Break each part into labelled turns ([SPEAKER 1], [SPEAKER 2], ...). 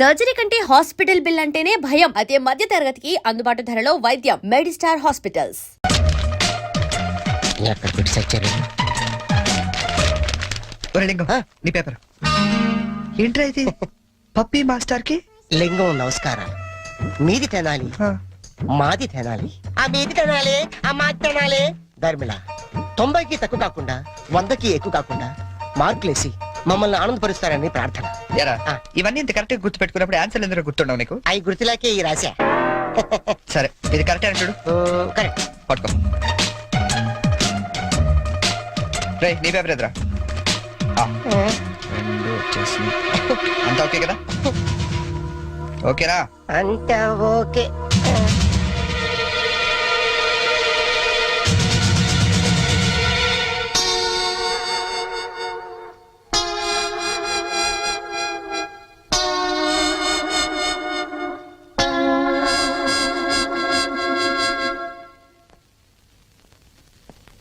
[SPEAKER 1] Surgery కంటే hospital bill అంటేనే భయం. అదే మధ్య తరగతికి అందుబాటు ధరలో వైద్యం. Medistar hospitals.
[SPEAKER 2] నీ పేపర్ ఏంట్రా ఇది? పప్పీ మాస్టర్ కి
[SPEAKER 3] లింగం నమస్కారాలు. మీది తినాలి, మాది తినాలి, ఆ మీది తినాలి, ఆ మాది తినాలి. ధర్మిళ 90కి తక్కువ కాకుండా 100కి ఎక్కువ కాకుండా మార్కులేసి మమ్మల్ని ఆనందపరుస్తారని ప్రార్థన.
[SPEAKER 2] ఇవన్నీ ఇంత కరెక్ట్ గా గుర్తు పెట్టుకున్నప్పుడు ఆన్సర్ ఎందుకు గుర్తుండవు నీకు?
[SPEAKER 3] అవి గుర్తులాకే ఈ రాశా.
[SPEAKER 2] సరే ఇది కరెక్ట్ అని చూడు.
[SPEAKER 3] కరెక్ట్.
[SPEAKER 2] పట్టుకో. రే నీ పేపర్ ఎదురా. రెండు వచ్చేసింది. అంతా ఓకే కదా? ఓకేనా?
[SPEAKER 3] అంతా ఓకే.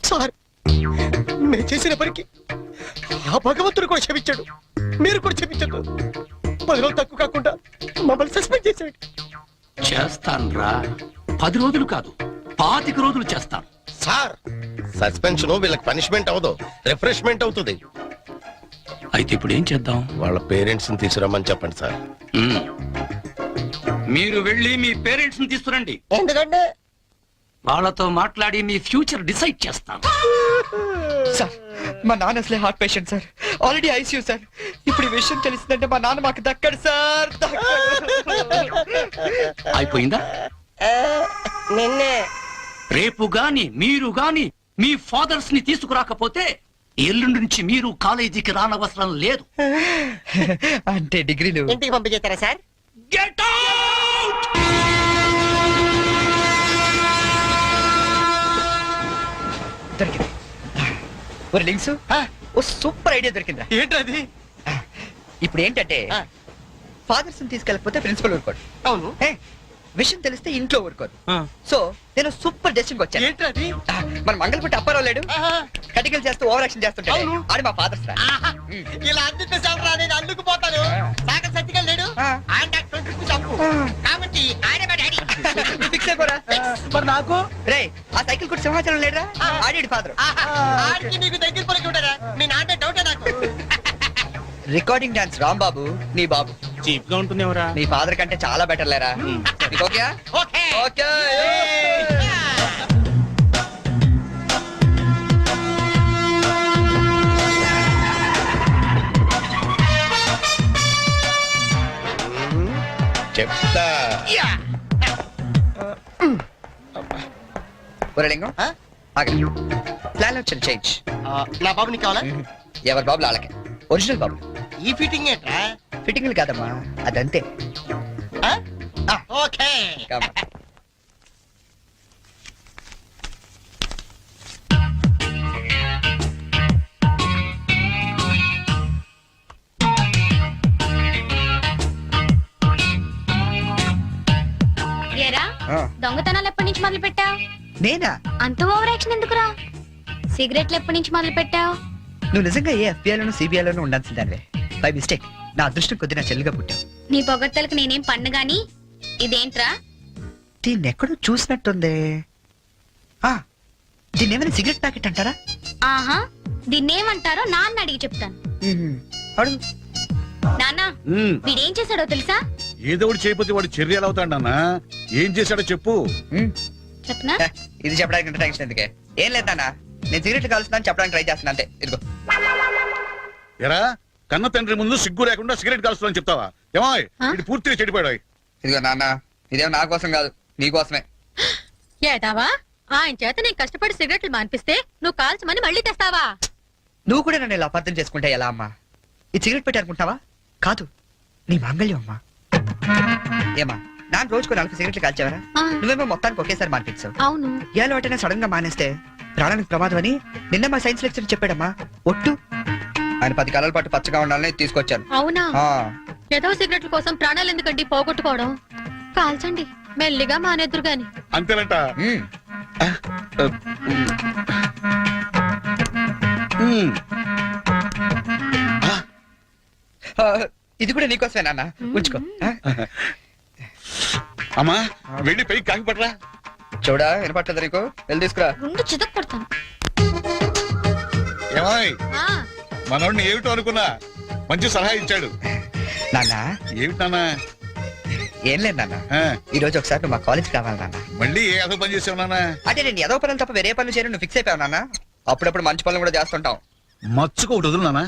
[SPEAKER 3] సార్, మేము చేసిన పనికి ఆ భగవంతుడు కూడా క్షమించాడు, మీరు కూడా క్షమించదు. 10 రోజులు తక్కువ కాకుండా మమ్మల్ని సస్పెండ్ చేశాడు.
[SPEAKER 4] చేస్తాను రా, 10 రోజులు కాదు 25 రోజులు చేస్తాను.
[SPEAKER 5] సార్, సస్పెన్షన్ వీళ్ళకి పనిష్మెంట్ అవదు, రిఫ్రెష్మెంట్ అవుతుంది.
[SPEAKER 4] అయితే ఇప్పుడు ఏం చేద్దాం?
[SPEAKER 5] వాళ్ళ పేరెంట్స్ ని తీసుకురమ్మని చెప్పండి సార్.
[SPEAKER 4] మీరు వెళ్ళి మీ పేరెంట్స్ ని తీసుకురండి.
[SPEAKER 3] ఎందుకంటే
[SPEAKER 4] వాళ్ళతో మాట్లాడి మీ ఫ్యూచర్ డిసైడ్ చేస్తాను.
[SPEAKER 2] సార్, మా నాన్న అసలే heart patient sir, already ICU sir. ఇప్పుడు ఈ విషయం తెలిసిందంటే మా నాన్న మాకు దక్కడు సార్.
[SPEAKER 4] అయిపోయిందా?
[SPEAKER 3] నిన్నే
[SPEAKER 4] రేపు గాని మీరు గాని మీ ఫాదర్స్ ని తీసుకురాకపోతే ఎల్లుండి నుంచి మీరు కాలేజీకి రానవసరం లేదు.
[SPEAKER 2] అంటే డిగ్రీలు
[SPEAKER 3] ఇంటికి పంపించేస్తారా సార్?
[SPEAKER 4] Get out!
[SPEAKER 2] దొరికింది. ఒరే లింక్స్, ఓ సూపర్ ఐడియా దొరికిందా?
[SPEAKER 3] ఏంటది?
[SPEAKER 2] ఇప్పుడు ఏంటంటే ఫాదర్స్ తీసుకెళ్ళకపోతే ప్రిన్సిపల్ ఊరుకోడు.
[SPEAKER 3] అవును.
[SPEAKER 2] విషయం తెలిస్తే ఇంట్లో ఊరుకోదు. సో నేను సూపర్ డెసిషన్ వచ్చాను.
[SPEAKER 3] ఏంటది?
[SPEAKER 2] మన మంగళపుట్టి అప్పారావు లేడు, కటికలు చేస్తూ ఓవర్ యాక్షన్ చేస్తుంటాడు. ఆడి మా ఫాదర్స్ రా.
[SPEAKER 3] ఇలా అందితే సార్ నేను అందుకు పోతాను. సాగర్ సత్తిగా లేడు, ఆయన డాక్టర్ చంపు కాబట్టి ఆయన మా డాడీ.
[SPEAKER 2] ఫిక్స్ అయిపోరా.
[SPEAKER 3] మరి నాకు
[SPEAKER 2] రే, ఆ సైకిల్ కూడా సింహాచలం లేడురా, ఆడి ఫాదర్.
[SPEAKER 3] ఆడికి నీకు దగ్గర పలికి ఉంటారా? మీ నాన్న డౌటే నాకు.
[SPEAKER 2] రికార్డింగ్ డాన్స్ రాంబాబు నీ బాబు
[SPEAKER 4] చీప్ గా ఉంటుంది ఎవరా?
[SPEAKER 2] నీ ఫాదర్ కంటే చాలా బెటర్ లేరా. Okay
[SPEAKER 3] okay
[SPEAKER 2] okay.
[SPEAKER 5] చెప్తా.
[SPEAKER 2] లింగం ప్లాన్ వచ్చింది చేంజ్.
[SPEAKER 3] నా బాబు నీకు కావాలా?
[SPEAKER 2] ఎవరి బాబులు వాళ్ళకే, ఒరిజినల్ బాబు.
[SPEAKER 3] ఈ ఫిట్టింగ్ ఏంట్రా?
[SPEAKER 2] ఫిట్టింగ్లు కాదమ్మా, అదంతే.
[SPEAKER 3] ఓకే.
[SPEAKER 6] దొంగతనాలు ఎప్పటి నుంచి మొదలు పెట్టావు?
[SPEAKER 2] నేనా?
[SPEAKER 6] అంత ఓవర్ యాక్షన్ ఎందుకురా? సిగరెట్లు ఎప్పటి నుంచి మొదలు పెట్టావు?
[SPEAKER 2] నువ్వు నిజంగా ఏ FBI లోను CBI లోను ఉండాల్సిందానివే. బై మిస్టేక్ నా అదృష్టం కొద్ది నా చెల్లిగా పుట్టావు.
[SPEAKER 6] నీ పొగడ్తలకు నేనేం పన్నుగాని. ఇదేంట్రా?
[SPEAKER 2] దీన్ని ఎక్కడో చూసినట్టుంది. దీన్ని ఏమైనా సిగరెట్ ప్యాకెట్ అంటారా?
[SPEAKER 6] ఆహా, దీన్నేమంటారో నాన్న అడిగి చెప్తాను.
[SPEAKER 2] అడుగు.
[SPEAKER 6] నాన్న, వీడేం చేశాడో తెలుసా?
[SPEAKER 7] ఏదో ఒకటి చేయకపోతే వాడు చర్యలు అవుతాడు నాన్న. ఏం చేశాడో చెప్పు.
[SPEAKER 6] చెప్పనా?
[SPEAKER 2] ఇది చెప్పడానికి ఇంత టెన్షన్ ఎందుకే? ఏం లేదు నాన్న, నేను సిగరెట్ కాలుస్తున్నాను చెప్పడానికి ట్రై చేస్తున్నా అంతే. ఇదిగో.
[SPEAKER 7] ఎరా, కన్న తండ్రి ముందు సిగ్గు లేకుండా సిగరెట్ కాలుస్తున్నాను చెప్తావా? ఏమో ఇది పూర్తిగా చెడిపోయాడు.
[SPEAKER 2] ఇదిగో నాన్న, ఇదేమో నా కోసం కాదు, నీ కోసమే.
[SPEAKER 8] ఏదావా, ఆయన చేత నేను కష్టపడి సిగరెట్లు మానిపిస్తే నువ్వు కాల్చమని మళ్ళీ తెస్తావా?
[SPEAKER 2] నువ్వు కూడా నన్ను ఇలా అబద్ధం చేసుకుంటే ఎలా అమ్మా? ఈ సిగరెట్ పెట్టి అనుకుంటావా? కాదు, నీ మాంగళ్యం అమ్మా. ఏమా, నాన్న రోజుకు 40 సిగరెట్లు కాల్చేవరా? నువ్వేమో మొత్తానికి ఒకేసారి మానిపించావు.
[SPEAKER 8] అవును.
[SPEAKER 2] ఏ అలవాటైనా సడన్ గా మానేస్తే ప్రాణానికి ప్రమాదం అని నిన్న మా సైన్స్ లెక్చర్ చెప్పాడమ్మా. ఒట్టు. ఆయన 10 కాలాల పాటు పచ్చగా ఉండాలని తీసుకొచ్చాను.
[SPEAKER 8] అవునా? ఏదో సిగరెట్ల కోసం ప్రాణాలు ఎందుకండి పోగొట్టుకోవడం? కాల్చండి, మెల్లిగా మానేద్దురు గాని.
[SPEAKER 7] అంతేనంట.
[SPEAKER 2] ఇది కూడా నీకోసమే నాన్న, ఉంచుకో. ఆ?
[SPEAKER 7] అమ్మా వెళ్ళి పైకి కాకి పడరా.
[SPEAKER 2] చూడా వినపట్టదు నీకు, వెళ్ళి తీసుకురా.
[SPEAKER 6] ముందు చితక్ పడతాను.
[SPEAKER 7] ఏమాయ్
[SPEAKER 8] ఆ,
[SPEAKER 7] మనోడిని ఏమిటో అనుకున్నా, మంచి సలహా ఇచ్చాడు.
[SPEAKER 2] నాన్న
[SPEAKER 7] ఏమిటి నాన్న?
[SPEAKER 2] ఏం లేదు నాన్న,
[SPEAKER 7] ఆ,
[SPEAKER 2] ఈ రోజు ఒకసారి నువ్వు మా కాలేజ్కి రావాలి నాన్న.
[SPEAKER 7] మళ్ళీ ఏ అసలు పని చేసావు నాన్న?
[SPEAKER 2] అంటే నేను ఏదో పనులు తప్ప వేరే పనులు చేయను, నువ్వు ఫిక్స్ అయిపోయావు నాన్న. అప్పుడప్పుడు మంచి పనులు కూడా చేస్తుంటాం.
[SPEAKER 7] మచ్చుకు ఒకటి వదులు నాన్న.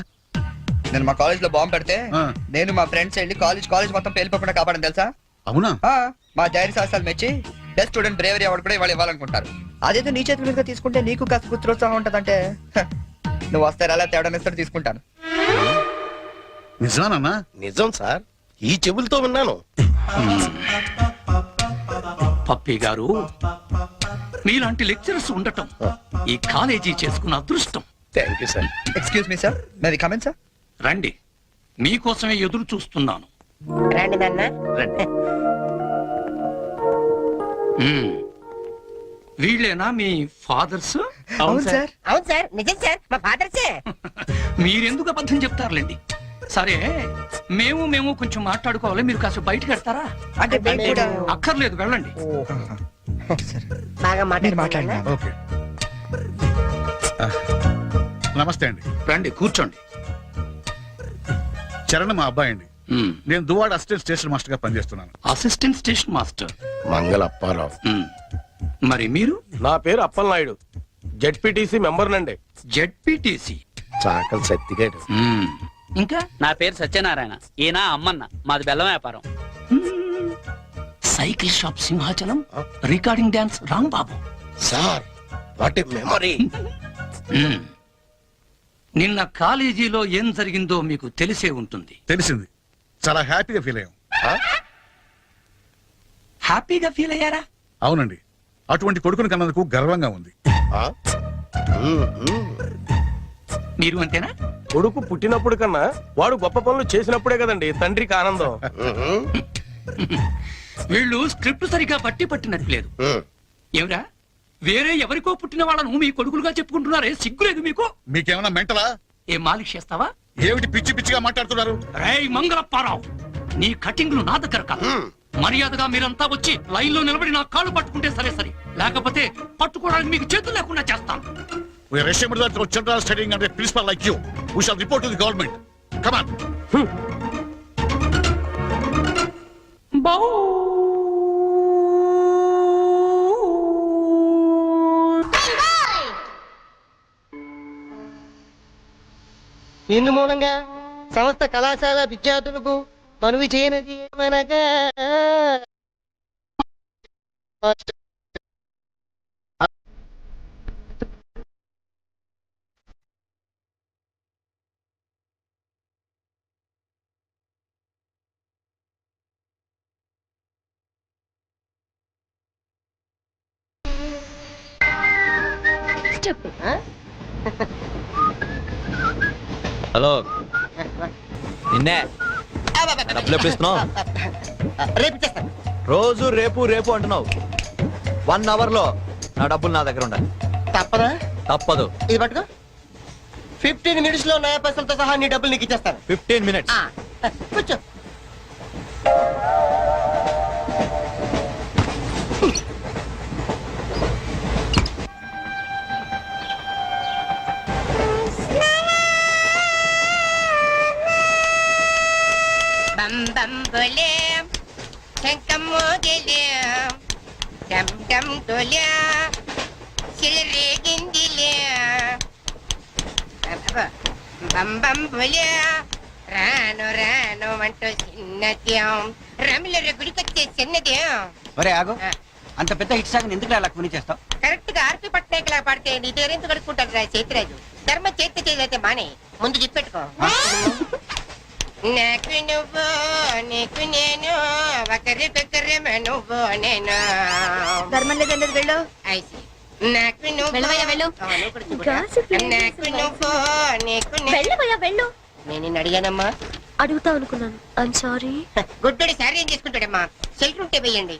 [SPEAKER 2] నేను మా కాలేజ్ లో బాంబు పెడితే
[SPEAKER 7] ఆ.
[SPEAKER 2] నేను మా ఫ్రెండ్స్ వెళ్ళి కాలేజ్ మొత్తం పేలిపోకుండా కాపాడని తెలుసా?
[SPEAKER 7] అవునా?
[SPEAKER 2] ఆ, మా ధైర్య సాహసాలు మెచ్చి బెస్ట్ స్టూడెంట్ బ్రేవరీ అవార్డు కూడా ఇవాళ ఇవ్వాలనుకుంటారు. అదేదో నీ చేతి మీదుగా తీసుకుంటే నీకు కాస్త గుర్తురోత్సాహం ఉంటదంటే, నువ్వు వస్తే అలా తేడా ఇస్తాడు తీసుకుంటాను.
[SPEAKER 7] నిజమా నాన్న?
[SPEAKER 5] నిజం సార్, ఈ చెవులతో విన్నాను.
[SPEAKER 4] పప్పి గారు, మీలాంటి లెక్చరర్స్ ఉండటం ఈ కాలేజీ చేసుకున్న అదృష్టం.
[SPEAKER 5] Thank you sir.
[SPEAKER 2] Excuse me sir, may I come in sir.
[SPEAKER 4] రండి, మీకోసమే ఎదురు చూస్తున్నాను.
[SPEAKER 3] రండి నాన్న.
[SPEAKER 4] రండి. మ్మ్. వీళ్ళేనా మీ ఫాదర్స్?
[SPEAKER 2] అవును సార్.
[SPEAKER 3] అవును సార్, నిజం సార్, మా ఫాదర్సే.
[SPEAKER 4] మీరెందుకు అబద్ధం చెప్తారులేండి. సరే, మేము కొంచెం మాట్లాడుకోవాలి, మీరు కాస్త బయటకు వెళ్తారా?
[SPEAKER 2] అంటే మేము కూడా
[SPEAKER 4] అక్కర్లేదు, వెళ్ళండి.
[SPEAKER 2] సరే,
[SPEAKER 3] బాగా
[SPEAKER 2] మీరు మాట్లాడినా.
[SPEAKER 7] ఓకే. ఆ, నమస్తే అండి.
[SPEAKER 4] రండి, కూర్చోండి.
[SPEAKER 7] చరణ్ మా అబ్బాయి అండి.
[SPEAKER 4] మ్మ్.
[SPEAKER 7] నేను దువాడ అసిస్టెంట్ స్టేషన్ మాస్టర్ గా పనిచేస్తున్నాను.
[SPEAKER 4] Assistant station master.
[SPEAKER 5] మంగళ అప్పారావు.
[SPEAKER 4] మ్మ్. మరి మీరు?
[SPEAKER 9] నా పేరు అప్పలనాయుడు, జెడ్పీటీసీ మెంబర్ నండి.
[SPEAKER 4] జెడ్పీటీసీ.
[SPEAKER 5] చాకలి సత్తిగాడు.
[SPEAKER 4] ఇంకా
[SPEAKER 10] నా పేరు సత్యనారాయణ, ఈయన అమ్మన్న, మాది బెల్లం వ్యాపారం.
[SPEAKER 4] Cycle shop Simhachalam, recording dance Rambabu.
[SPEAKER 5] Sir, what a memory.
[SPEAKER 4] మ్మ్. నిన్న కాలేజీలో ఏం జరిగిందో మీకు తెలిసే ఉంటుంది.
[SPEAKER 7] తెలిసింది, చాలా హ్యాపీగా ఫీల్ అయ్యాం.
[SPEAKER 4] హ్యాపీగా ఫీల్ అయ్యారా?
[SPEAKER 7] అవునండి, అటువంటి కొడుకుని కన్నందుకు గర్వంగా ఉంది.
[SPEAKER 4] మీరు అంతేనా?
[SPEAKER 9] కొడుకు పుట్టినప్పుడు కన్నా వాడు గొప్ప పనులు చేసినప్పుడే కదండి తండ్రికి ఆనందం.
[SPEAKER 4] వీళ్ళు స్క్రిప్ట్ సరిగా పట్టినట్లేదు. ఏమిరా, వేరే ఎవరికో పుట్టిన వాళ్ళను మీ కొడుకులుగా చెప్పుకుంటున్నారే, సిగ్గులేదు మీకు?
[SPEAKER 7] మీకేమైనా మెంటలా?
[SPEAKER 4] ఏ మాలిష్ చేస్తావా?
[SPEAKER 7] ఏమిటి పిచ్చి పిచ్చిగా మాట్లాడుతున్నారు?
[SPEAKER 4] రేయ్ మంగళప్పారావు, నీ కటింగ్లు నా దగ్గర కాదు. మర్యాదగా మీరంతా వచ్చి లైన్ లో నిలబడి నా కాళ్ళు పట్టుకుంటే సరే, లేకపోతే పట్టుకోవడానికి మీకు చేతులు లేకుండా చేస్తాను.
[SPEAKER 7] We are ashamed that our children are studying under a principal like you. We shall report to the government. Come on.
[SPEAKER 3] ఇందు మూలంగా సంస్థ కళాశాల విద్యార్థులకు మనవి చేయనది ఏమనగా
[SPEAKER 10] హలో, నిన్నే డబ్బులు ఎప్పుడు ఇస్తున్నావు?
[SPEAKER 3] రేపు ఇచ్చేస్తాను.
[SPEAKER 10] రోజు రేపు అంటున్నావు. 1 అవర్ లో నా డబ్బులు నా దగ్గర ఉండాలి.
[SPEAKER 3] తప్పదా?
[SPEAKER 10] తప్పదు.
[SPEAKER 3] ఇది పట్టుకో. 15 minutes లో నయా పైసలతో సహా నీ డబ్బులు నీకు ఇచ్చేస్తాను.
[SPEAKER 10] 15 minutes.
[SPEAKER 3] కూర్చో.
[SPEAKER 11] బం బం బోలే శంఖం మోగిలే డమ్ డమ్ డోలే సిరిగిందిలే బం బం బోలే రాను అంటూ చిన్నదేం రమిల గుడికొచ్చే చిన్నదేం.
[SPEAKER 10] ఒరే ఆగు, అంత పెద్ద హిట్ సాగ్ ఎందుకు అలా కొని చేస్తావు?
[SPEAKER 11] కరెక్ట్ గా ఆర్పి పట్నాయక్ లా పాడితే నీ పేరెందుకు కడుక్కుంటాడు రా చేతిరాజు. ధర్మ చేతి చేదైతే మానే, ముందు చెప్పెట్టుకో. నాకు నువ్వు నీకు నేను ఒకరికొకరు నువ్వు నేను.
[SPEAKER 6] ధర్మం లేదండి, వెళ్ళు.
[SPEAKER 11] ఐసి నాకు నువ్వు
[SPEAKER 6] వెళ్ళవయ్యా, వెళ్ళు.
[SPEAKER 11] నువ్వు కూడా చూడు. నాకు నువ్వు నీకు
[SPEAKER 6] వెళ్ళవయ్యా, వెళ్ళు.
[SPEAKER 11] నేను నిన్ను అడిగానమ్మా.
[SPEAKER 6] అడుగుతా అనుకున్నాను, ఐమ్ సారీ.
[SPEAKER 11] గుడ్డోడి సారీ ఏం చేసుకుంటాడమ్మా? సెల్ఫ్ ఉంటే వేయండి.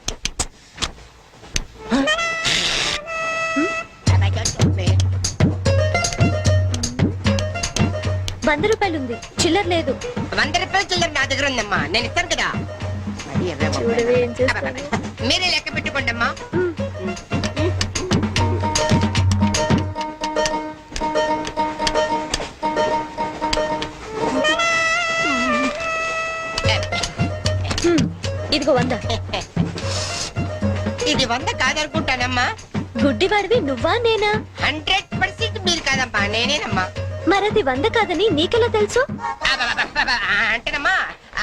[SPEAKER 6] 100 రూపాయలు ఉంది, చిల్లర లేదు.
[SPEAKER 11] 100 రూపాయలు చిల్లర నా దగ్గర ఉందమ్మా, నేను ఇస్తాను కదా. మరి 20
[SPEAKER 6] చూడవే ఏం చేస్తాను.
[SPEAKER 11] మీరే లెక్క పెట్టుకోండి అమ్మా.
[SPEAKER 6] ఇదిగో 100.
[SPEAKER 11] ఇది 100 కాదనుకుంటానమ్మా.
[SPEAKER 6] గుడ్డివాడివి నువ్వా నేనా?
[SPEAKER 11] 100% మీరు కాదమ్మా, నేనేనమ్మా.
[SPEAKER 6] మరది 100 కాదని నీకెలా తెలుసు?
[SPEAKER 11] అంటేనమ్మా,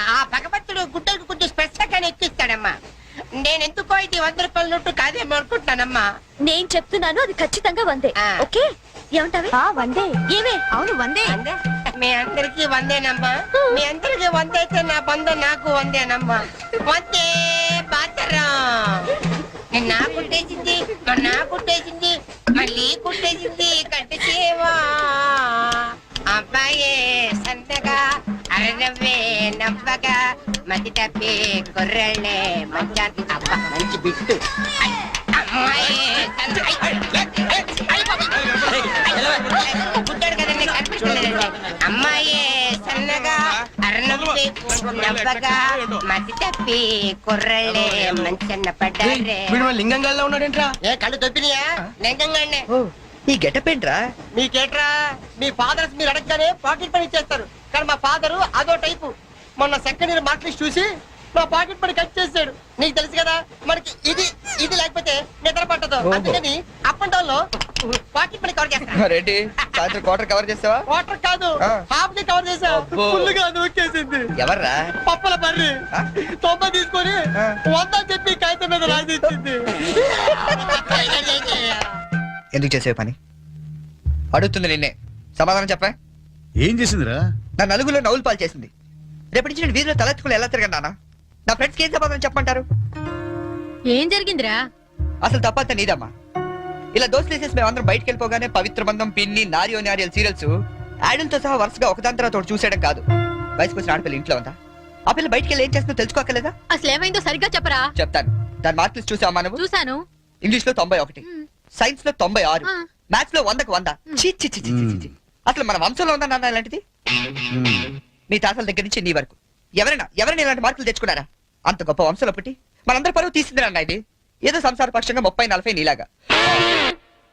[SPEAKER 11] ఆ భగవంతుడు గుడ్డలకు కొంచెం స్పెషల్గానే ఎక్కిస్తాడమ్మా. నేను ఎందుకో ఇది 100 రూపాయల నోటు కాదేమో అనుకుంటానమ్మా.
[SPEAKER 6] నేను చెప్తున్నాను, అది ఖచ్చితంగా 100.
[SPEAKER 11] ఆ.
[SPEAKER 6] ఓకే, ఏమంటావి? 100. ఏమే? అవును 100.
[SPEAKER 11] మీ అందరికి 100నమ్మా. మీ అందరికి 100 అయితే నా బంధ నాకు 100నమ్మా. 100 బాతరం. నేను నా కుట్టేసింది, నా కుట్టేసింది, మళ్ళీ కుట్టేసింది కట్టేసేవా. అబ్బాయే సంతగా అరనవ్వే నవ్వగా మతి తప్పి కుర్రళ్ళే మంచానికి అబ్బా మంచి బిట్టు. అమ్మాయే పుట్టాడు కదండి, కనిపిస్తలేదండి. అమ్మాయే సన్నగా అరనవ్వే నవ్వగా మతి తప్పి కుర్రళ్ళే మంచన్న పడ్డారే.
[SPEAKER 3] లింగంగా ఉన్నాడేంట్రా?
[SPEAKER 11] ఏ కళ్ళు తప్పినాయా? లింగంగానే.
[SPEAKER 2] ఓ ఈ గెటప్ ఏంట్రా?
[SPEAKER 11] మీకేట్రా, మీ ఫాదర్స్ మీరు అడగగానే పాకెట్ పని చేస్తారు, కానీ మా ఫాదరు అదో టైపు. మొన్న సెకండ్ ఇయర్ మార్క్ లిస్ట్ చూసి నా పాకెట్ పని కట్ చేసాడు. నీకు తెలుసు కదా, మనకి ఇది ఇది లేకపోతే నిద్ర పట్టదు. అందుకని అప్ అండ్ డౌన్ లో పాకెట్ పని కవర్ చేస్తాను.
[SPEAKER 2] రెడ్డి సాయంత్రం క్వార్టర్ కవర్ చేస్తావా?
[SPEAKER 11] వాటర్ కాదు,
[SPEAKER 2] ఆ.
[SPEAKER 11] హాఫ్ ని కవర్ చేసావు.
[SPEAKER 2] అబ్బో.
[SPEAKER 11] ఫుల్గా నూకేసింది.
[SPEAKER 2] ఎవర్రా?
[SPEAKER 11] పప్పల బర్రి
[SPEAKER 2] ఆ?
[SPEAKER 11] 90 తీసుకొని
[SPEAKER 2] ఆ.
[SPEAKER 11] 100 చెప్పి కాగితం మీద రాసిచ్చింది.
[SPEAKER 2] ఎందుకు చేసే పని? అడుగుతుంది నిన్నే, సమాధానం చెప్పా.
[SPEAKER 7] ఏం చేసిందిరా?
[SPEAKER 2] నా నలుగులో నవ్వులు పాలు చేసింది. రేపటి నుంచి నేను వీధిలో తలెత్తుకుని ఎలా తిరగండి నాన్న? నా ఫ్రెండ్స్కి ఏం సమాధానం చెప్పమంటారు?
[SPEAKER 8] ఏం జరిగిందిరా?
[SPEAKER 2] అసలు తప్పంతా నీదమ్మా. ఇలా దోస్తులు వేసేసి మేమందరం బయటకు వెళ్ళిపోగానే పవిత్ర బంధం, పిన్ని, నారియో నారియల్ సీరియల్స్ యాడల్తో సహా వరుసగా ఒకదాని తర్వాత ఒకటి చూసేయడం కాదు. వయసుకు వచ్చిన ఆడపిల్ల ఇంట్లో ఉందా? ఆ పిల్ల బయటికి వెళ్ళి ఏం చేస్తుందో తెలుసుకోకలేదా?
[SPEAKER 8] అసలు ఏమైందో సరిగ్గా చెప్పరా.
[SPEAKER 2] చెప్తాను. దాని మార్క్ లిస్ట్ చూసావా నువ్వు?
[SPEAKER 8] చూసాను.
[SPEAKER 2] ఇంగ్లీష్ లో 91, సైన్స్ లో 96,
[SPEAKER 8] ఆ.
[SPEAKER 2] మ్యాథ్స్ లో 100కు 100. ఛీ, ఛీ, ఛీ, ఛీ, ఛీ, ఛీ. అసలు మన వంశంలో ఉందా నాన్న ఇలాంటిది? మీ తాతల దగ్గర నుంచి నీ వరకు ఎవరైనా ఇలాంటి మార్కులు తెచ్చుకున్నారా? అంత గొప్ప వంశంలో పుట్టి మనందరి పరువు తీసింది నాన్న ఇది. ఏదో సంసార పక్షంగా 30, 40 నీలాగా,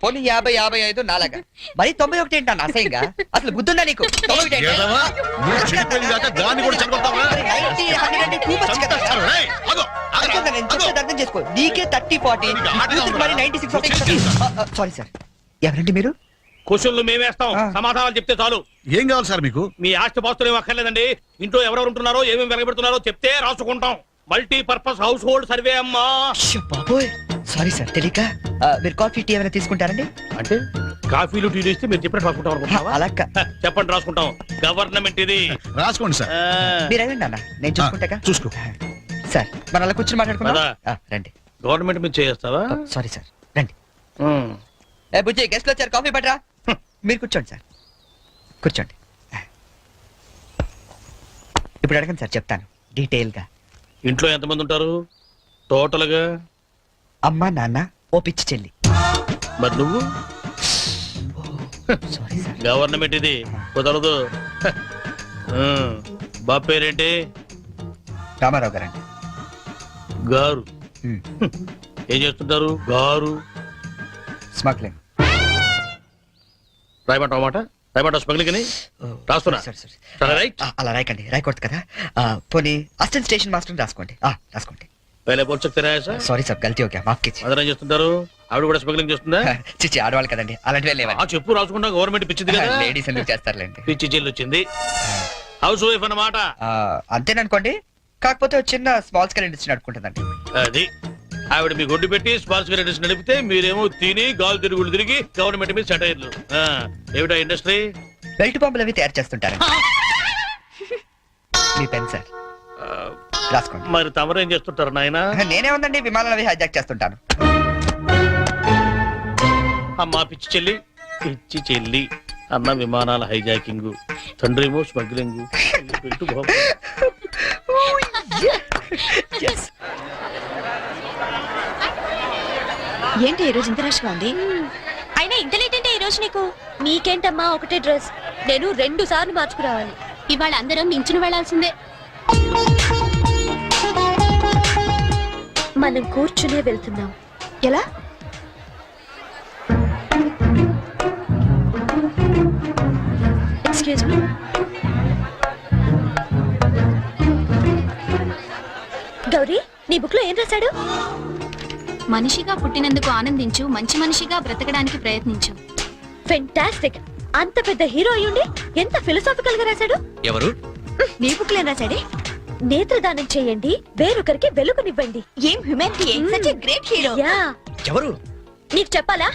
[SPEAKER 2] పోనీ 50, 55 నాలాగా. మరి 91 ఏంటి అన్న అసహ్యంగా? అసలు బుద్ధుందా నీకు? 91 ఏంటి?
[SPEAKER 7] ఏదవా? నువ్వు చెడిపోయింది కాక దాన్ని కూడా చెడగొడతావా?
[SPEAKER 2] మరి 90, 100 అంటే too much కదా.
[SPEAKER 7] చంపేస్తారు. రేయ్, ఆగు, ఆగురా,
[SPEAKER 2] అనుకుంటా, నేను
[SPEAKER 7] ఆగు.
[SPEAKER 2] చెప్పేది అర్థం చేసుకో. నీకే 30, 40, మరి 96. సారీ సార్, ఎవరండి మీరు?
[SPEAKER 9] క్వశ్చన్లు మేమేస్తాం,
[SPEAKER 2] ఆ.
[SPEAKER 9] సమాధానాలు చెప్తే చాలు.
[SPEAKER 7] ఏం కావాలి సార్ మీకు?
[SPEAKER 9] మీ ఆస్తి పాస్తులు ఏం అక్కర్లేదండి. ఇంట్లో ఎవరెవరు ఉంటున్నారో ఏమేమి వెలగబెడుతున్నారో చెప్తే రాసుకుంటాం. మల్టీపర్పస్ హౌస్ హోల్డ్ సర్వే అమ్మా.
[SPEAKER 2] అయ్యో బాబోయ్, సారీ సార్ తెలియక. మీరు కాఫీ టీ ఏమైనా తీసుకుంటారండి?
[SPEAKER 9] అంటే కాఫీలు టీలు ఇస్తే మీరు చెప్పినట్టు రాసుకుంటాం అనుకుంటున్నావా?
[SPEAKER 2] అలా
[SPEAKER 9] చెప్పండి, రాసుకుంటాం. గవర్నమెంట్ ఇది.
[SPEAKER 7] రాసుకోండి సార్.
[SPEAKER 9] ఆ,
[SPEAKER 2] మీరు అడగండి అన్న, నేను చూసుకుంటాగా.
[SPEAKER 7] చూసుకో.
[SPEAKER 2] సార్ మనం అలా కూర్చొని మాట్లాడుకుందాం.
[SPEAKER 9] పదా.
[SPEAKER 2] రండి.
[SPEAKER 9] గవర్నమెంట్ మీద చేస్తావా?
[SPEAKER 2] సారీ సార్, రండి.
[SPEAKER 9] ఉమ్.
[SPEAKER 2] ఏ బుజ్జి, గెస్ట్లు వచ్చారు, కాఫీ పట్టరా. మీరు కూర్చోండి సార్, కూర్చోండి. ఇప్పుడు అడగండి సార్, చెప్తాను డీటెయిల్ గా.
[SPEAKER 9] ఇంట్లో ఎంతమంది ఉంటారు టోటల్ గా?
[SPEAKER 2] అమ్మ, నాన్న, ఓ పిచ్చి చెల్లి.
[SPEAKER 9] మరి నువ్వు?
[SPEAKER 2] Sorry sir.
[SPEAKER 9] గవర్నమెంట్ ఇది, కుదరదు. బాబు పేరేంటి?
[SPEAKER 2] రామారావు గారండి.
[SPEAKER 9] గారు.
[SPEAKER 2] ఉమ్,
[SPEAKER 9] ఏం చేస్తుంటారు గారు?
[SPEAKER 2] స్మగ్లింగ్.
[SPEAKER 9] రాయమంటావు మాట? రాయమంటావు స్మగ్లింగ్ అని? రాస్తున్నా.
[SPEAKER 2] సార్ సార్,
[SPEAKER 9] సరే, రైట్.
[SPEAKER 2] అలా రాయకండి, రాయకూడదు కదా. పోనీ అసిస్టెంట్ స్టేషన్ మాస్టర్ రాసుకోండి. రాసుకోండి.
[SPEAKER 9] పहले बोल सकते रहे सर.
[SPEAKER 2] సారీ సార్, గల్తీ ఓకే, మాఫ్ कीजिए.
[SPEAKER 9] మదర్ ఏం చేస్తుంటారు? ఆవిడ కూడా స్మగ్లింగ్ చేస్తుందా?
[SPEAKER 2] చిచ్చి, ఆడవాళ్ళు కదండి, అలాంటివి లేవండి.
[SPEAKER 9] చెప్పు, రాసుకుంటా. గవర్నమెంట్ పిచ్చింది కదా.
[SPEAKER 2] లేడీస్ ఎందుకు చేస్తారులేండి.
[SPEAKER 9] పిచ్చి జైలు వచ్చింది. హౌస్ వైఫ్ అన్నమాట.
[SPEAKER 2] అంతేననుకోండి, కాకపోతే ఒక చిన్న స్మాల్ స్కేల్ ఇండస్ట్రీ నడుపుకుంటుందండి.
[SPEAKER 9] అది ఆవిడ మీ గొడ్డు పెట్టి స్పాన్స్ ఇండస్ట్రీ నడిపితే మీరేమో తిని గాలు తిరుగులు తిరిగి గవర్నమెంట్ మీద సెటైర్లు. ఏమిటా ఇండస్ట్రీ?
[SPEAKER 2] బెల్ట్ బాంబులు అవి తయారు చేస్తుంటారు. మీ పెన్ సార్, రాసుకోండి.
[SPEAKER 9] మరి తమరు ఏం చేస్తుంటారు నాయన?
[SPEAKER 2] నేనే ఉందండి, విమానాలు అవి హైజాక్ చేస్తుంటాను.
[SPEAKER 9] అమ్మా పిచ్చి చెల్లి, పిచ్చి చెల్లి అన్న విమానాల హైజాకింగ్, తండ్రేమో స్మగ్లింగ్.
[SPEAKER 2] Yes.
[SPEAKER 6] ఏంటి ఈ రోజు ఇంత రష్గా ఉంది? అయినా ఇంత లేట్ అంటే ఈ రోజు నీకు? నీకేంటమ్మా ఒకటే డ్రెస్,
[SPEAKER 8] నేను 2 సార్లు మార్చుకురావాలి.
[SPEAKER 6] ఇవాళ అందరం నించుని వెళ్లాల్సిందే.
[SPEAKER 8] మనం కూర్చునే వెళ్తున్నాం. ఎలా? Excuse me. గౌరీ, నీ బుక్ లో ఏం రాశాడు?
[SPEAKER 6] మనిషిగా పుట్టినందుకు ఆనందించు, మంచి మనిషిగా బ్రతకడానికి ప్రయత్నించు.
[SPEAKER 8] ఫెంటాస్టిక్. అంత పెద్ద హీరో అయ్యుండి ఎంత ఫిలసాఫికల్ గా రాశాడు.
[SPEAKER 10] ఎవరు?
[SPEAKER 8] నీ బుక్ లో ఏం రాశాడే? నేత్రదానం చేయండి, వేరొకరికి వెలుగునివ్వండి. ఏం humanity, such a great hero. Yeah.
[SPEAKER 10] ఎవరు?
[SPEAKER 8] నీకు చెప్పాలా?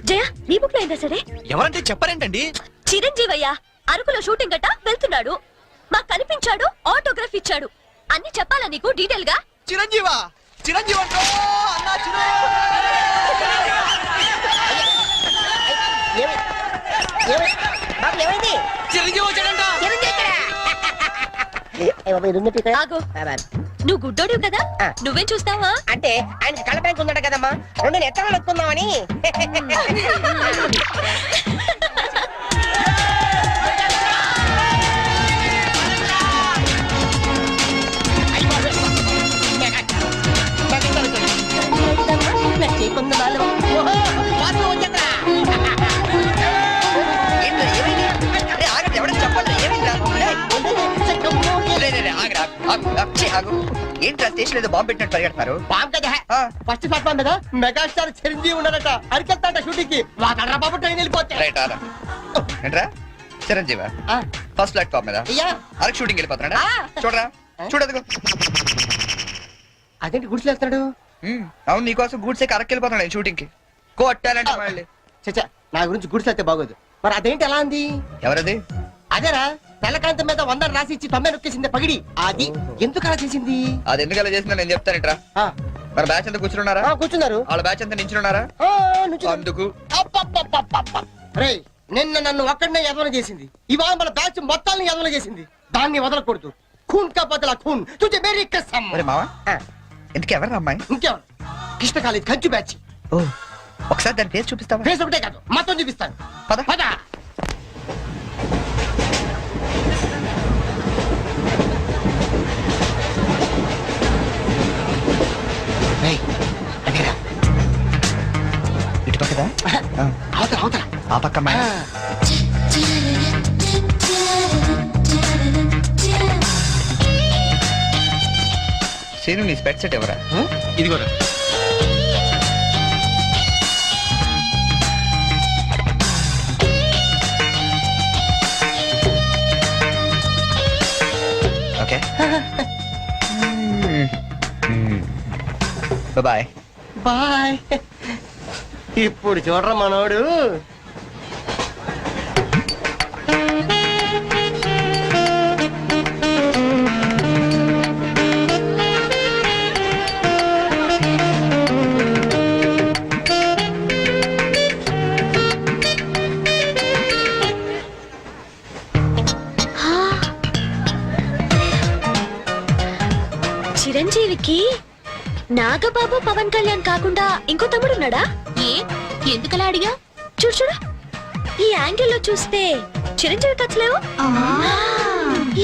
[SPEAKER 8] జయ, నీ బుక్ లో ఏం రాశాడే?
[SPEAKER 10] ఎవరంటే చెప్పారేంటండి?
[SPEAKER 8] చిరంజీవయ్య అరకులో షూటింగ్ గట్ట వెళ్తున్నాడు, మాకు కనిపించాడు, ఆటోగ్రాఫ్ ఇచ్చాడు. అన్ని చెప్పాలా నీకు డీటెయిల్ గా?
[SPEAKER 10] చిరంజీవా? చిరంజీవి అంటో అన్నా
[SPEAKER 3] ఏమైంది?
[SPEAKER 10] చిరంజీవి వచ్చాడంట.
[SPEAKER 8] ఆగు. నువ్వు గుడ్డోడు కదా, నువ్వేం చూస్తావా?
[SPEAKER 3] అంటే ఆయన కళ్ళ బ్యాంక్ ఉందట కదమ్మా, 2 నెత్తలు నొక్కుందామని.
[SPEAKER 2] ఏంట్రా, ఏమైంది? అరే, ఆగండి, ఎవడో చెప్పండి, ఏమైందిరా? ఏయ్, రే, రే, రే, ఆగురా, ఆగు, ఛీ, ఆగు. ఏంట్రా స్టేషన్ ఏదో బాంబు పెట్టినట్టు పరిగెడతారు?
[SPEAKER 3] బాబు కదా,
[SPEAKER 2] ఆ,
[SPEAKER 3] ఫస్ట్ ప్లాట్ఫామ్ మీద మెగాస్టార్ చిరంజీవి ఉన్నాడట, అరికెళ్తాట షూటింగ్ కి. వాకడ్రా బాబు ట్రైన్ వెళ్ళిపోతే.
[SPEAKER 2] రైట్, ఆరా. ఏంట్రా చిరంజీవా? ఫస్ట్ ప్లాట్ఫామ్ మీద అరకు షూటింగ్ వెళ్ళిపోతున్నాడా? చూడరా, చూడదుగో.
[SPEAKER 3] అదేంటి గుడిసెలు వేస్తున్నాడు?
[SPEAKER 2] అవును, నీకోసం గూడ్స్ ఎక్కి అరకు వెళ్ళిపోతున్నాడు షూటింగ్ కి. కొట్టాలంటే మళ్ళీ.
[SPEAKER 3] చచ్చా, నా గురించి గుడిసెలు అయితే బాగోదు. మరి అదేంటి ఎలా అంది?
[SPEAKER 2] ఎవరది?
[SPEAKER 3] అదేరా, తెల్లకాంతం మీద 100 రాసి ఇచ్చి 90 నొక్కేసింది పగిడి. అది ఎందుకు అలా చేసింది?
[SPEAKER 2] అది ఎందుకు అలా చేసిందో నేను చెప్తానేట్రా.
[SPEAKER 3] ఆ,
[SPEAKER 2] మన బ్యాచ్ అంతా కూర్చున్నారా?
[SPEAKER 3] కూర్చున్నారు.
[SPEAKER 2] వాళ్ళ బ్యాచ్ అంతా నించున్నారా? అందుకు
[SPEAKER 3] రేయ్, నిన్న నన్ను ఒక్కడనే యదవన చేసింది, ఇవాళ మన బ్యాచ్ మొత్తాన్ని యదవన చేసింది. దాన్ని వదలకూడదు. ఖూన్ కా బదలా ఖూన్, తుజే మేరీ కసమ్.
[SPEAKER 2] మరి మావా, ఎందుకు ఎవరు అమ్మాయి?
[SPEAKER 3] ఇంకెవరు? కృష్ణ కాలేజ్ కంచు బ్యాచ్.
[SPEAKER 2] ఓ, ఒకసారి దాని పేరు చూపిస్తావా?
[SPEAKER 3] ఫేస్ ఒకటే కాదు, మొత్తం చూపిస్తాను.
[SPEAKER 2] పద.
[SPEAKER 3] పద. రేయ్, అదేరా.
[SPEAKER 2] ఇటు పక్కదా?
[SPEAKER 3] అవతల అవతల.
[SPEAKER 2] ఆ పక్క అమ్మాయి. సీను, నీ స్పెట్ సెట్ ఎవరా?
[SPEAKER 10] ఇదిగోరా.
[SPEAKER 2] Okay, bye.
[SPEAKER 3] బాయ్. ఇప్పుడు చూడరా మనోడు.
[SPEAKER 8] చిరంజీవికి నాగబాబు పవన్ కళ్యాణ్ కాకుండా ఇంకో తమ్ముడున్నాడా?
[SPEAKER 6] ఏ ఎందుకలా అడిగా?
[SPEAKER 8] చూడు చూడు, ఈ యాంగిల్ లో చూస్తే చిరంజీవి కచ్చలేవు,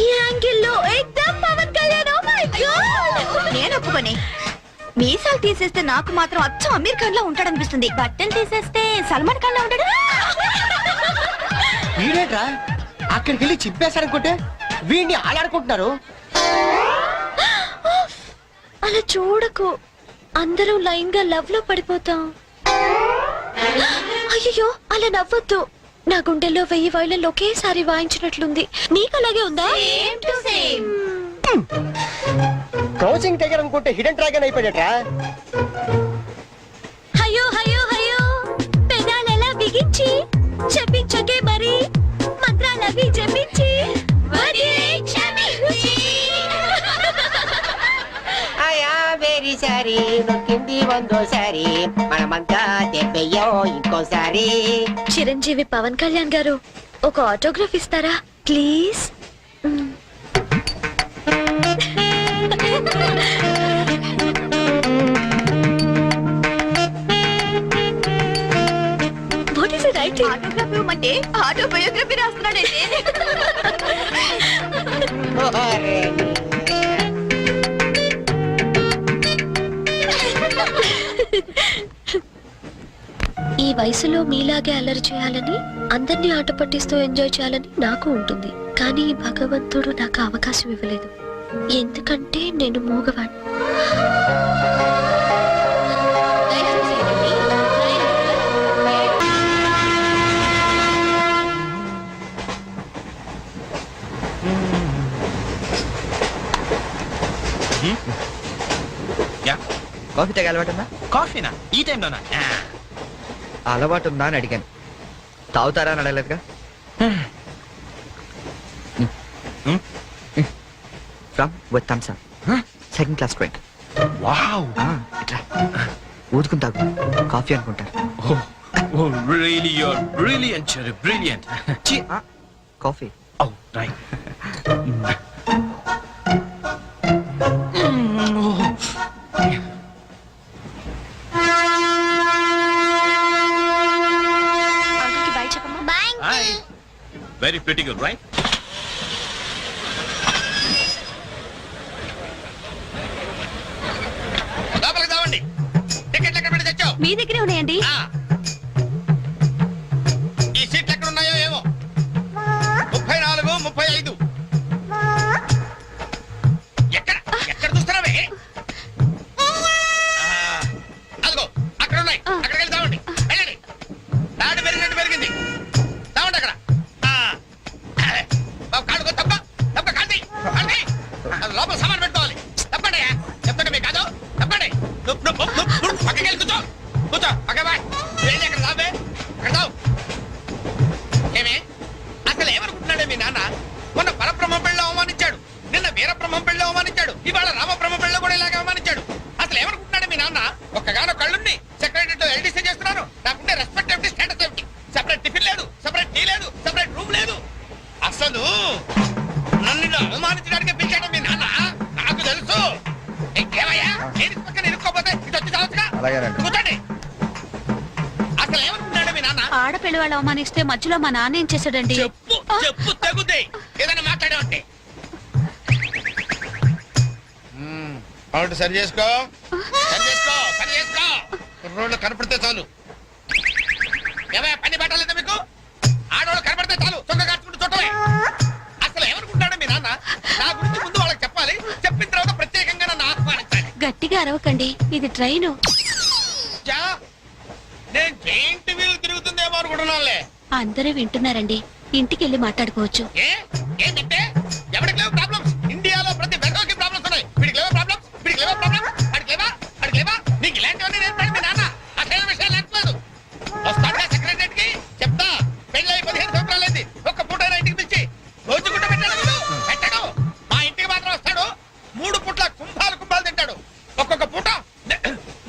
[SPEAKER 8] ఈ యాంగిల్ లో ఏకదం Pawan Kalyan. Oh my God, నేను ఒప్పుకోనే. మీసాలు తీసేస్తే నాకు మాత్రం అచ్చం అమీర్ ఖాన్ లా ఉంటాడనిపిస్తుంది, బట్టలు తీసేస్తే సల్మాన్ ఖాన్ లా ఉంటాడు.
[SPEAKER 3] వీడేట్రా అక్కడికి వెళ్ళి చింపేశారనుకుంటే వీడిని ఆలాడుకుంటున్నారు.
[SPEAKER 8] అలా చూడకు, అందరూ లైన్ గా లవ్ లో పడిపోతాం. అయ్యో, అలా నవ్వొద్దు. నా గుండెల్లో 1000 వైలెన్లు ఒకేసారి వాయించినట్లుంది. నీకు అలాగే ఉందా?
[SPEAKER 3] క్రౌచింగ్ టైగర్ అనుకుంటే హిడెన్ డ్రాగన్ అయిపోయాడట్రా.
[SPEAKER 8] అయ్యో అయ్యో అయ్యో, పెదాలెలా బిగించి చెప్పించకే మరి, మంత్రాలవి జపించి
[SPEAKER 3] వెరీ సారీ, నొక్కింది 100సారి, మనమంతా దెబ్బయ్యో ఇంకోసారి.
[SPEAKER 8] చిరంజీవి పవన్ కళ్యాణ్ గారు, ఒక ఆటోగ్రాఫ్ ఇస్తారా please? What is it writing? ఇవ్వమంటే ఆటోబయోగ్రఫీ రాస్తున్నాడంటే.
[SPEAKER 6] ఈ వయసులో మీలాగే అల్లరి చేయాలని, అందరినీ ఆట పట్టిస్తూ ఎంజాయ్ చేయాలని నాకు ఉంటుంది. కానీ ఈ భగవంతుడు నాకు అవకాశం ఇవ్వలేదు. ఎందుకంటే నేను మూగవాడిని.
[SPEAKER 2] కాఫీ తాగే అలవాటు ఉందా?
[SPEAKER 10] కాఫీనా ఈ టైంలోనా?
[SPEAKER 2] అలవాటు ఉందా అని అడిగాను. తాగుతారా అని అడగలేదుగా. From with Thums Up, second class drink.
[SPEAKER 10] Wow.
[SPEAKER 2] ఇట్లా ఊదుకుని తాగు, కాఫీ అనుకుంటారు.
[SPEAKER 10] Oh, really, you're brilliant, Cherry, brilliant.
[SPEAKER 2] Coffee.
[SPEAKER 10] Oh, right.
[SPEAKER 8] అంకుల్కి బై చెప్పమ్మా.
[SPEAKER 6] Bye.
[SPEAKER 10] Hi. Very pretty girl, right?
[SPEAKER 9] లోపలికి తావండి. టికెట్లు ఎక్కడ పెట్టి తెచ్చావు?
[SPEAKER 8] మీ దగ్గరే ఉన్నాయండి.
[SPEAKER 9] ఈ సీట్లు ఎక్కడ ఉన్నాయో ఏమో. 34, 35. ఎక్కడ ఎక్కడ చూస్తున్నావే? అదిగో అక్కడ ఉన్నాయి. అక్కడికి వెళ్ళి తావండి. వెళ్ళండి. తాడు పెరిగినట్టు పెరిగింది. తావండి అక్కడ. బాబు కాళ్ళకు తప్ప తప్ప కాంతి కాంతి. లోపల సామాన్ పెట్టుకోవాలి. తప్పండి చెప్తాండి మీకు కాదు. తప్పండి. పక్కకి వెళ్ళి కూర్చో. కూర్చో పక్క బాయ్. వెళ్ళి అక్కడ తావే. అక్కడ తావు. ఏమే అసలు ఏమనుకుంటున్నాడే మీ నాన్న? మొన్న పరబ్రహ్మం పెళ్ళి అవమానించాడు, నిన్న వీరబ్రహ్మం పెళ్ళి అవమానించాడు, ఇవాళ రామబ్రహ్మ పెళ్ళి కూడా ఇలాగే అవమానించాడు. అసలు ఏమనుకుంటున్నాడే మీ నాన్న? ఒక్కగానో కళ్ళుని సెక్రటరీతో ఎల్డీసీ చేస్తున్నాను. నాకుండే రెస్పెక్ట్ ఏమిటి, స్టేటస్ ఏమిటి? సెపరేట్ టిఫిన్ లేదు, సెపరేట్ టీ లేదు, సెపరేట్ రూమ్ లేదు. అసలు నన్ను ఇలా అవమానించడానికి పిలిచాడు మీ నాన్న. నాకు తెలుసు. ఇంకేమయ్యా నేను పక్కన ఇరుక్కోపోతే ఇది వచ్చి చావచ్చుగా. కూర్చోండి. అసలు ఏమనుకుంటున్నాడు మీ నాన్న?
[SPEAKER 8] ఆడపిల్ల వాళ్ళు అవమానిస్తే మధ్యలో మా నాన్న ఏం చేశాడండి?
[SPEAKER 9] చెప్పు చెప్పు తెగుద్ది. ఏదైనా మాట్లాడావంటే అవును. సరి చేసుకో, సరి చేసుకో, సరి చేసుకో. రోడ్లు కనపడితే చాలు. ఏమయ్య పని పట్టాలేదా మీకు? ఆడవాళ్ళు కనపడితే చాలు చొక్క కట్టుకుంటూ చూడటమే. అసలు ఏమనుకుంటాడు మీ నాన్న? నా గురించి ముందు వాళ్ళకి చెప్పాలి. చెప్పిన తర్వాత ప్రత్యేకంగా నన్ను ఆహ్వానించాలి.
[SPEAKER 6] గట్టిగా అరవకండి, ఇది ట్రైను.
[SPEAKER 9] చా, నేను జైంట్ వీల్ తిరుగుతుందేమో అనుకుంటున్నానులే.
[SPEAKER 6] అందరూ వింటున్నారండి, ఇంటికి వెళ్ళి మాట్లాడుకోవచ్చు.
[SPEAKER 9] ఏంటంటే ఎవరికి లేవు ప్రాబ్లమ్స్? ఇండియాలో ప్రతి బెర్రోకి ప్రాబ్లమ్స్ ఉన్నాయి. వీడికి లేవా ప్రాబ్లమ్స్? వీడికి లేవా ప్రాబ్లమ్స్? అడిగి లేవా? అడిగి లేవా? నీకు ఇలాంటివన్నీ నేర్పాడు మీ నాన్న. అసలు విషయాలు నేర్పలేదు. వస్తాడా సెక్రటరీకి చెప్తా. పెళ్ళి 15 సంవత్సరాలైంది. ఒక్క పూట ఇంటికి పిలిచి రోజు గుడ్డ పెట్టాడు. పెట్టాడు. మా ఇంటికి మాత్రం వస్తాడు. 3 పూట్ల కుంభాలు కుంభాలు తింటాడు. ఒక్కొక్క పూట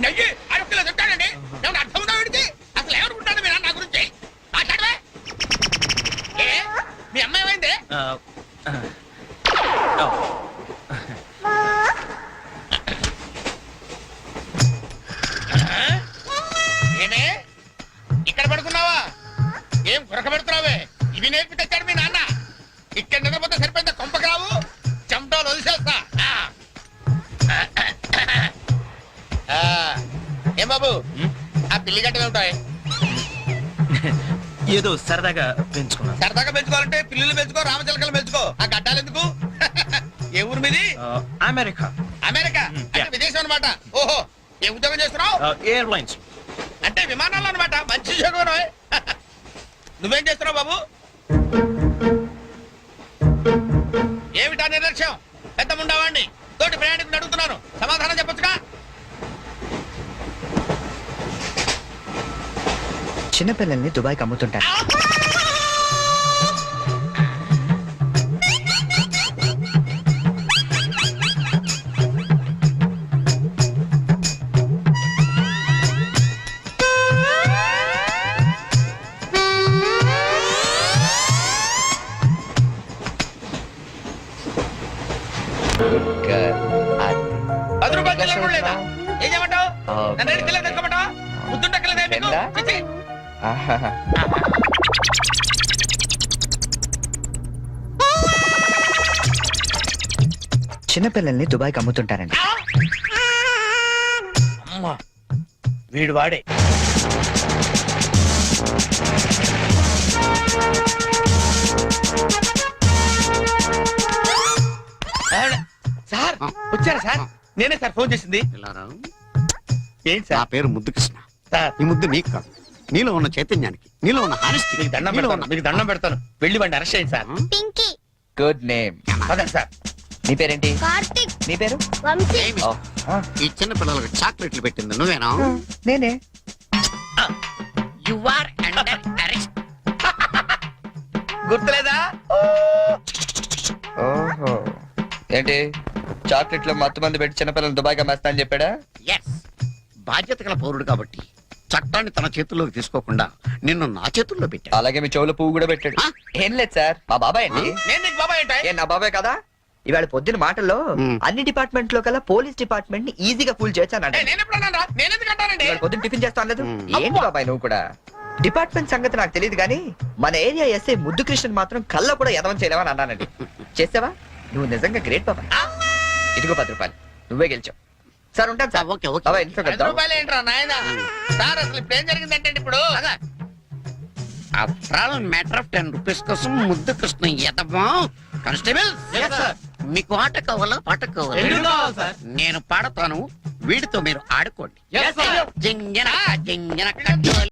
[SPEAKER 9] నెయ్యి 6 కిలో తింటాడండి. ఏమన్నా అర్థం ఉందా వీడికి? అసలు ఏమనుకుంటాడు మీ నాన్న నా గురించి? మాట్లాడవే. మీ అమ్మాయి ఏమైంది? ఏమే ఇక్కడ పడుకున్నావా? ఏం గురక పెడుతున్నావే? ఇవి నేర్పి తెచ్చాడు మీ నాన్న. ఇక్కడ నిద్రపోతే సరిపోయిందా? కొంపకి రావు, చెమటలు వదిలేస్తా. ఏం బాబు ఆ పిల్లి గట్టలు ఉంటాయి?
[SPEAKER 10] ఏదో సరదాగా పెంచుకున్నాను.
[SPEAKER 9] సరదాగా పెంచుకోవాలంటే పిల్లులు పెంచుకో, రామచిలకలు పెంచుకో. ఆ గడ్డాలు ఎందుకు? ఏ ఊరు మీది?
[SPEAKER 10] అమెరికా.
[SPEAKER 9] అమెరికా అంటే విదేశం అనమాట. ఓహో, ఏ ఉద్యోగం చేస్తున్నావు?
[SPEAKER 10] ఎయిర్లైన్స్.
[SPEAKER 9] అంటే విమానాలు అనమాట. మంచి ఉద్యోగం. నువ్వేం చేస్తున్నావు బాబు? ఏమిటా నిర్లక్ష్యం? పెద్ద ఉండవాడిని తోటి ప్రయాణికుని అడుగుతున్నాను, సమాధానం చెప్పొచ్చుగా.
[SPEAKER 2] చిన్నపిల్లల్ని దుబాయ్కి అమ్ముతుంటారు.
[SPEAKER 9] రూపాయలు లేదా? ఏం చేయమంటావు? నన్ను తెచ్చుకోమంటావా? ముద్దుండక్కలేదే మీకు?
[SPEAKER 2] ఆహాహా. చిన్నపిల్లల్ని దుబాయ్కి అమ్ముతుంటారండి.
[SPEAKER 9] అమ్మా వీడు వాడే సార్ వచ్చారా సార్? నేనే సార్ ఫోన్ చేసింది. ఏంటి
[SPEAKER 12] నా
[SPEAKER 9] సార్?
[SPEAKER 12] పేరు ముద్దు కృష్ణ.
[SPEAKER 9] సార్
[SPEAKER 12] ఈ ముద్దు నీకు కాదు, నీలో ఉన్న చైతన్యానికి, నీలో ఉన్న హానెస్టీ.
[SPEAKER 9] మీకు దండం పెడతాను, మీకు దండం పెడతాను. వెళ్ళి వాడిని అరెస్ట్ చేయండి సార్.
[SPEAKER 8] Pinky,
[SPEAKER 2] good name.
[SPEAKER 9] అదండి సార్.
[SPEAKER 2] నీ పేరేంటి?
[SPEAKER 8] కార్తిక్,
[SPEAKER 2] నీ పేరు?
[SPEAKER 8] వంశీ.
[SPEAKER 2] ఓ, ఆ,
[SPEAKER 12] ఈ చిన్న పిల్లలకు చాక్లెట్లు పెట్టింది నువ్వేనా?
[SPEAKER 2] నేనే.
[SPEAKER 12] You are under arrest.
[SPEAKER 9] గుర్తులేదా?
[SPEAKER 2] ఓహో, ఏంటి చాక్లెట్ లో మత్తు మంది పెట్టి చిన్నపిల్లలు దుబాయ్కి అమ్మేస్తా అని చెప్పాడా?
[SPEAKER 12] ఎస్, బాధ్యత గల పౌరుడు కాబట్టి చట్టాన్ని తన చేతుల్లోకి తీసుకోకుండా నిన్ను నా చేతుల్లో పెట్టా.
[SPEAKER 2] అలాగే మీ చెవులో పువ్వు కూడా పెట్టాడు.
[SPEAKER 12] ఆ?
[SPEAKER 2] ఏం లేదు సార్, మా బాబాయ్ అండి.
[SPEAKER 9] నేను నీకు బాబాయ్ ఏంటి?
[SPEAKER 2] ఏ నా బాబాయ్ కదా? ఇవాళ పొద్దున మాటల్లో
[SPEAKER 12] మ్.
[SPEAKER 2] అన్ని డిపార్ట్మెంట్ లో కల్లా పోలీస్ డిపార్ట్మెంట్ ని ఈజీగా ఫుల్ చేశానండి.
[SPEAKER 9] నేను ఎప్పుడు అన్నానురా? నేను ఎందుకు అంటానండి?
[SPEAKER 2] ఇవాళ పొద్దున టిఫిన్ చేస్తాను లేదు.
[SPEAKER 12] మ్.
[SPEAKER 2] ఏంటి బాబాయ్ నువ్వు కూడా? డిపార్ట్మెంట్ సంగతి నాకు తెలియదు కానీ మన ఏరియా ఎస్ఐ ముద్దు కృష్ణన్ మాత్రం కళ్ళ కూడా ఎదవం చేయలేవని అన్నానండి. చేసావా? నువ్వు నిజంగా గ్రేట్ బాబాయ్. ఇదిగో 10 రూపాయలు, నువ్వే గెలిచావు. సార్ ఉంటాను సార్.
[SPEAKER 12] Okay, okay.
[SPEAKER 2] బాబాయ్ ఇంట్లో
[SPEAKER 9] 10
[SPEAKER 2] కలుద్దాం.
[SPEAKER 9] రూపాయలు ఏంట్రా నాయనా? సార్ అసలు ఇప్పుడు ఏం జరిగిందంటే ఇప్పుడు
[SPEAKER 12] after all matter of 10 rupees కోసం ముద్దు కృష్ణ ఎదవా. కానిస్టేబుల్, మీకు ఆట కావాలా పాట కావాలా? నేను పాడతాను, వీడితో మీరు ఆడుకోండి. జింజనక జింజనక